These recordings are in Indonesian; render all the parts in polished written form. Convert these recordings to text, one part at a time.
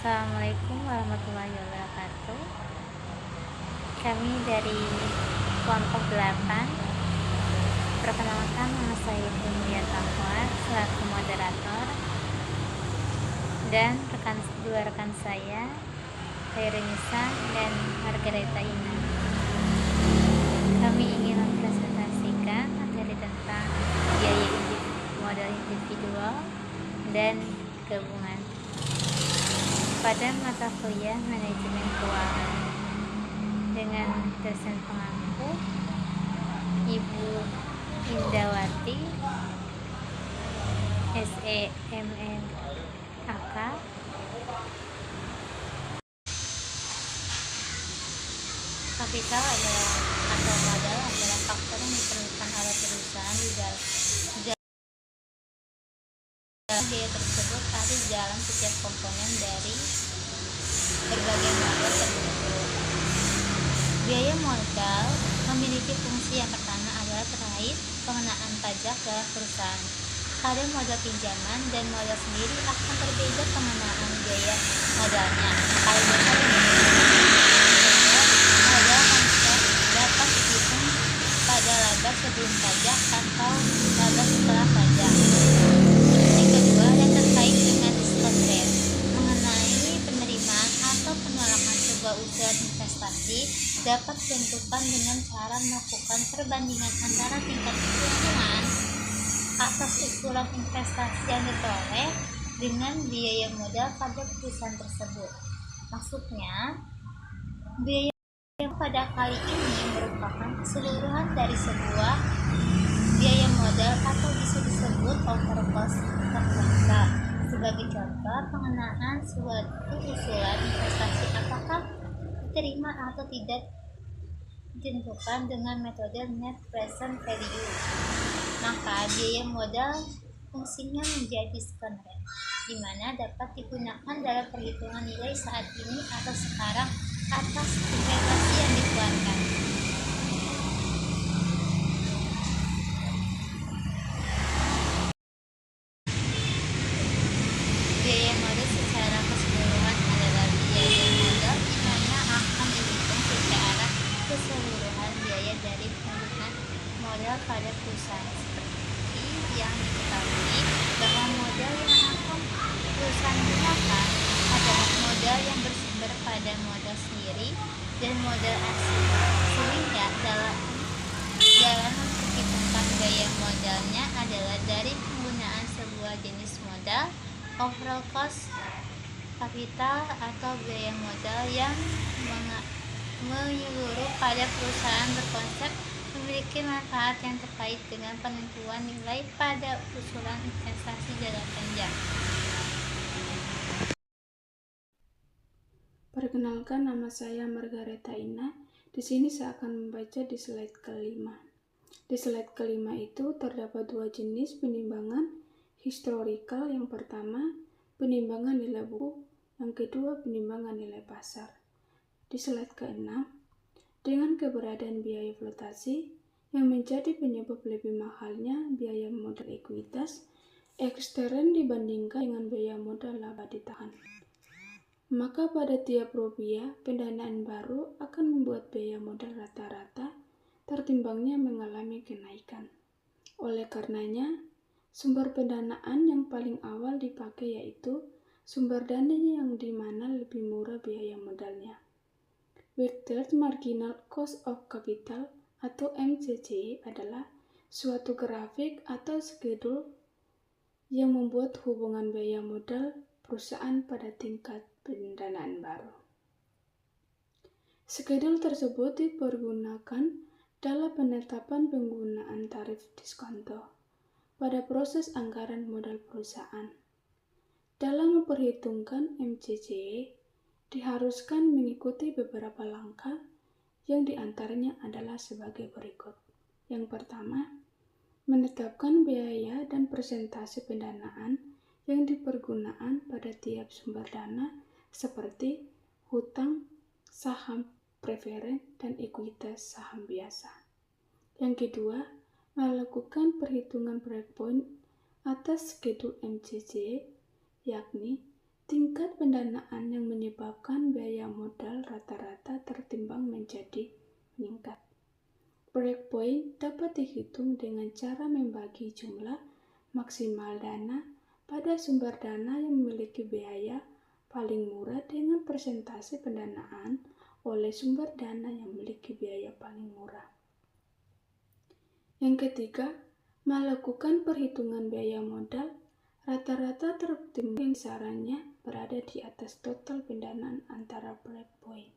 Assalamualaikum warahmatullahi wabarakatuh. Kami dari kelompok 8. Perkenalkan, nama saya Dunia Taqwa selaku moderator, dan dua rekan saya, Khairunisa dan Margareta Ina. Kami ingin mempresentasikan materi tentang biaya modal individual dan gabungan pada mata kuliah manajemen keuangan dengan dosen pengampu Ibu Indawati SEMNAK. Kapital atau modal adalah faktor yang diperlukan oleh perusahaan di dalam biaya tersebut ada di dalam setiap komponen dari berbagai modal tersebut. Biaya modal memiliki fungsi yang pertama adalah terkait pengenaan pajak dalam perusahaan. Pada modal pinjaman dan modal sendiri akan berbeda pengenaan biaya modalnya. Pada dasar modal konsep dapat dihitung pada laba sebelum pajak atau laba setelah pajak. Yang kedua adalah terkait dengan diskon rate mengenai penerimaan atau penolakan sebuah usulan investasi dapat ditentukan dengan cara melakukan perbandingan antara tingkat keuntungan atas usulan investasi yang diperoleh dengan biaya modal pada perusahaan tersebut. Maksudnya, biaya pada kali ini merupakan keseluruhan dari sebuah biaya modal atau bisa disebut over cost capital. Sebagai contoh, pengenaan suatu usulan investasi apakah diterima atau tidak ditentukan dengan metode net present value. Maka biaya modal fungsinya menjadi diskon rate, di mana dapat digunakan dalam perhitungan nilai saat ini atau sekarang atas investasi yang dikeluarkan. Biaya modal secara keseluruhan adalah biaya modal di mana akan dihitung secara keseluruhan biaya dari penggunaan modal pada perusahaan. Seperti yang diketahui bahwa modal yang akan perusahaan gunakan adalah modal yang bersumber pada modal sendiri dan modal asing, sehingga dalam memperhitungkan biaya modalnya adalah dari penggunaan sebuah jenis modal, overall cost capital atau biaya modal yang menyeluruh pada perusahaan berkonsep memiliki manfaat yang terkait dengan penentuan nilai pada usulan investasi jangka panjang. Perkenalkan, nama saya Margareta Ina. Di sini saya akan membaca di slide kelima. Di slide kelima itu terdapat dua jenis penimbangan historical. Yang pertama, penimbangan nilai buku. Yang kedua, penimbangan nilai pasar. Di slide keenam, dengan keberadaan biaya flotasi yang menjadi penyebab lebih mahalnya biaya modal ekuitas ekstern dibandingkan dengan biaya modal laba ditahan, maka pada tiap rupiah pendanaan baru akan membuat biaya modal rata-rata tertimbangnya mengalami kenaikan. Oleh karenanya, sumber pendanaan yang paling awal dipakai yaitu sumber dana yang dimana lebih murah biaya modalnya. Weighted Marginal Cost of Capital atau MCC adalah suatu grafik atau skedul yang membuat hubungan biaya modal perusahaan pada tingkat pendanaan baru. Skedul tersebut dipergunakan dalam penetapan penggunaan tarif diskonto pada proses anggaran modal perusahaan. Dalam memperhitungkan MCC, diharuskan mengikuti beberapa langkah yang diantaranya adalah sebagai berikut. Yang pertama, menetapkan biaya dan persentase pendanaan yang dipergunakan pada tiap sumber dana seperti hutang, saham preferen, dan ekuitas saham biasa. Yang kedua, melakukan perhitungan breakpoint atas skedul MCC, yakni tingkat pendanaan yang menyebabkan biaya modal rata-rata tertimbang menjadi meningkat. Breakpoint dapat dihitung dengan cara membagi jumlah maksimal dana pada sumber dana yang memiliki biaya paling murah dengan persentase pendanaan oleh sumber dana yang memiliki biaya paling murah. Yang ketiga, melakukan perhitungan biaya modal rata-rata tertimbang kisarannya berada di atas total pendanaan antara breakpoint.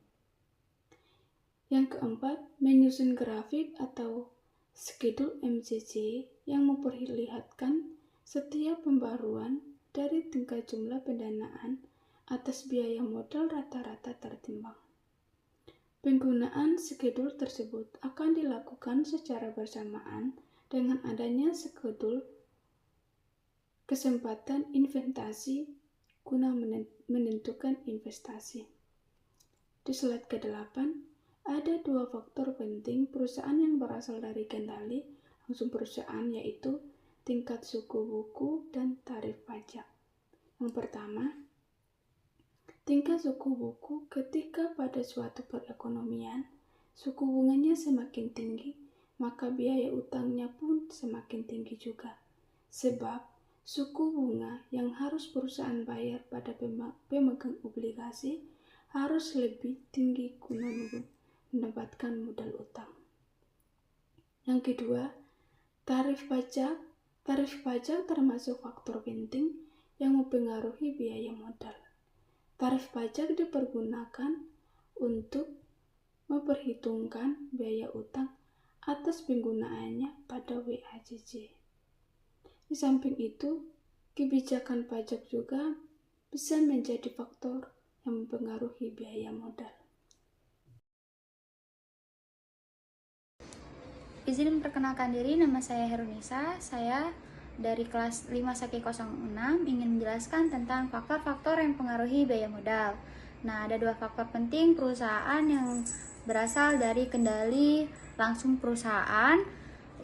Yang keempat, menyusun grafik atau schedule MCC yang memperlihatkan setiap pembaruan dari tingkat jumlah pendanaan atas biaya modal rata-rata tertimbang. Penggunaan schedule tersebut akan dilakukan secara bersamaan dengan adanya schedule kesempatan investasi guna menentukan investasi. Di slide ke-8, ada dua faktor penting perusahaan yang berasal dari kendali langsung perusahaan, yaitu tingkat suku buku dan tarif pajak. Yang pertama, tingkat suku buku. Ketika pada suatu perekonomian suku bunganya semakin tinggi, maka biaya utangnya pun semakin tinggi juga. Sebab suku bunga yang harus perusahaan bayar pada pemegang obligasi harus lebih tinggi guna mendapatkan modal utang. Yang kedua, tarif pajak. Tarif pajak termasuk faktor penting yang mempengaruhi biaya modal. Tarif pajak dipergunakan untuk memperhitungkan biaya utang atas penggunaannya pada WACC. Di samping itu, kebijakan pajak juga bisa menjadi faktor yang mempengaruhi biaya modal. Izin memperkenalkan diri, nama saya Herunisa. Saya dari kelas 5 Saki 06 ingin menjelaskan tentang faktor-faktor yang mempengaruhi biaya modal. Nah, ada dua faktor penting perusahaan yang berasal dari kendali langsung perusahaan,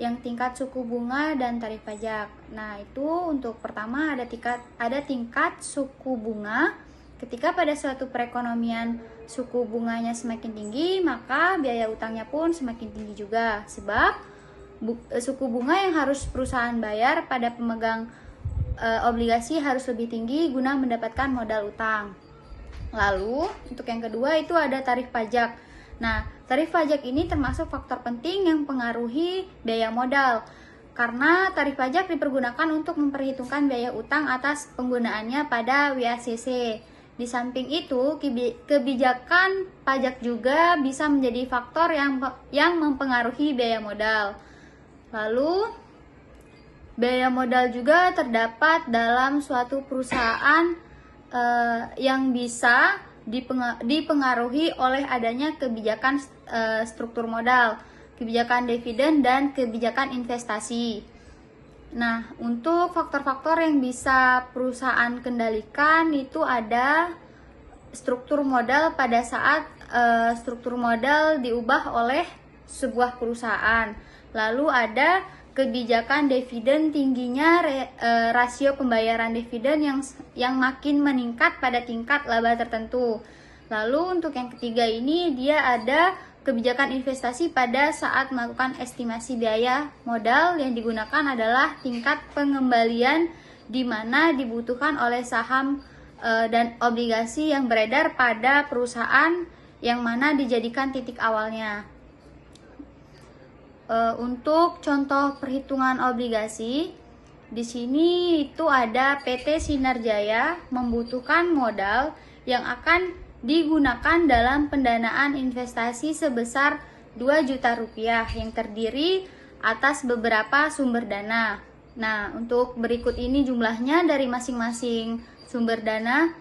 yang tingkat suku bunga dan tarif pajak. Nah, itu untuk pertama ada tingkat suku bunga. Ketika pada suatu perekonomian suku bunganya semakin tinggi, maka biaya utangnya pun semakin tinggi juga. Sebab suku bunga yang harus perusahaan bayar pada pemegang obligasi harus lebih tinggi guna mendapatkan modal utang. Lalu, untuk yang kedua itu ada tarif pajak. Nah, tarif pajak ini termasuk faktor penting yang mempengaruhi biaya modal. Karena tarif pajak dipergunakan untuk memperhitungkan biaya utang atas penggunaannya pada WACC. Di samping itu, kebijakan pajak juga bisa menjadi faktor yang mempengaruhi biaya modal. Lalu, biaya modal juga terdapat dalam suatu perusahaan yang bisa dipengaruhi oleh adanya kebijakan struktur modal, kebijakan dividen, dan kebijakan investasi. Nah, untuk faktor-faktor yang bisa perusahaan kendalikan itu ada struktur modal pada saat struktur modal diubah oleh sebuah perusahaan. Lalu ada kebijakan dividen, tingginya rasio pembayaran dividen yang makin meningkat pada tingkat laba tertentu. Lalu untuk yang ketiga ini dia ada kebijakan investasi pada saat melakukan estimasi biaya modal, yang digunakan adalah tingkat pengembalian di mana dibutuhkan oleh saham dan obligasi yang beredar pada perusahaan yang mana dijadikan titik awalnya. Untuk contoh perhitungan obligasi, di sini itu ada PT Sinar Jaya membutuhkan modal yang akan digunakan dalam pendanaan investasi sebesar 2 juta rupiah yang terdiri atas beberapa sumber dana. Nah, untuk berikut ini jumlahnya dari masing-masing sumber dana,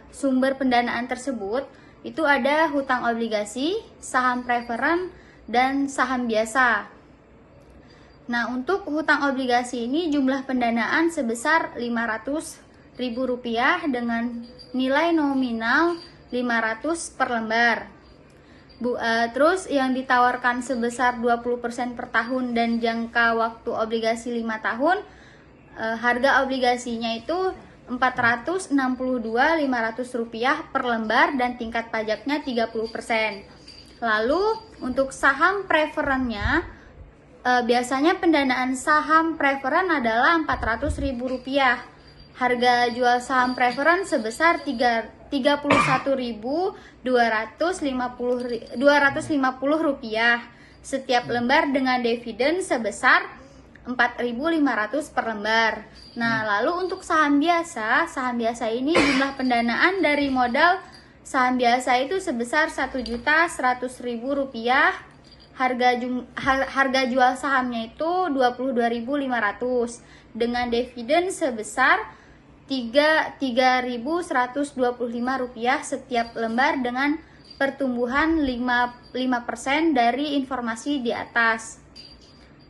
sumber pendanaan tersebut itu ada hutang obligasi, saham preferen, dan saham biasa. Nah, untuk hutang obligasi ini jumlah pendanaan sebesar Rp500.000 dengan nilai nominal 500 per lembar. Terus yang ditawarkan sebesar 20% per tahun dan jangka waktu obligasi 5 tahun. Harga obligasinya itu Rp462.500 per lembar dan tingkat pajaknya 30%. Lalu untuk saham preferennya, biasanya pendanaan saham preferen adalah Rp400.000. Harga jual saham preferen sebesar Rp32.250 setiap lembar dengan dividen sebesar Rp4.500 per lembar. Nah, lalu untuk saham biasa ini jumlah pendanaan dari modal saham biasa itu sebesar Rp1.100.000. Harga jual sahamnya itu Rp22.500 dengan dividen sebesar Rp3.125 setiap lembar dengan pertumbuhan 5% dari informasi di atas.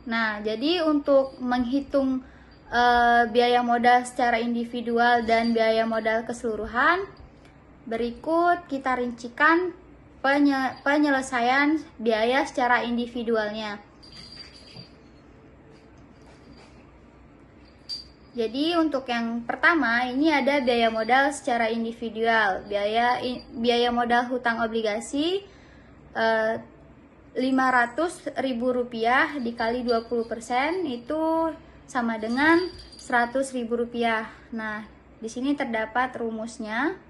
Nah, jadi untuk menghitung biaya modal secara individual dan biaya modal keseluruhan, berikut kita rincikan penyelesaian biaya secara individualnya. Jadi untuk yang pertama ini ada biaya modal secara individual. Biaya modal hutang obligasi Rp500.000 dikali 20% itu sama dengan Rp100.000. Nah, di sini terdapat rumusnya.